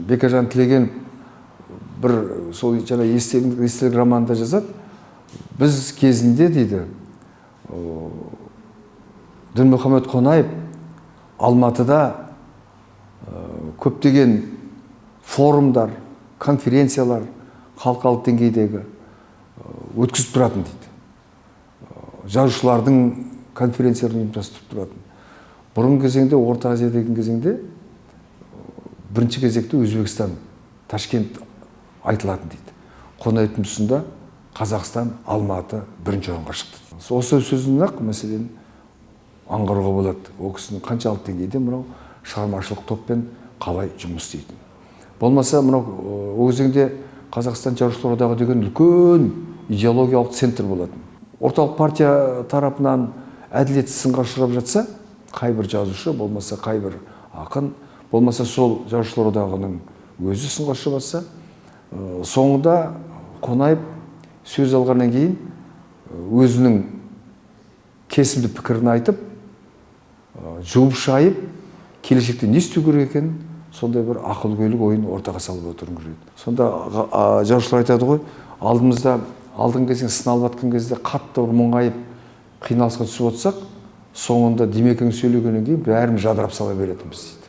Бекежан Тілеген бір сол жаңа естелік романында жазады. Біз кезінде дейді Дінмұхамед Қонаев Алматыда көптеген форумдар, конференциялар халықаралық деңгейдегі өткізіп тұратын дейді. Жазушылардың конференцияларын ұйымдастырып тұратын. Бұрын кезеңде, Орта Азия деген кезеңде бірінші кезекте Өзбекстан, Ташкент айтылатын дейді. Қонаевтың тұсында Қазақстан, Алматы бірінші орынға шықты. Осы сөзінен-ақ мәселен аңғаруға болады. Ол кісінің қаншалық деңгейде мынау шығармашылық топпен қалай жұмыс істейтін. Болмаса мынау ол кезеңде Қазақстан Жазушылар одағы деген үлкен идеологиялық центр болатын. Орталық партия тарапынан әділет сынға ұшырап жатса, қайбір жазушы, болмаса қайбір ақын, болмаса сол Жазушылар одағының өзі сынға ұшырап жатса, соңында Қонаев сөз алғаннан кейін өзінің кесімді пікірін айтып, жуып шайып, келешекте не істеу керек екенін сондай бір ақыл-көйлік ойын ортаға салып отыруын көреді. Сонда жазушылар айтады ғой, алдыңғы кезең сыналып жатқан кезде қатты бір мұңайып, қиналысқа түсіп отырсақ, соңында Димекең сөйлегеннен кейін бәріміз жадырап сала беретінбіз дейді.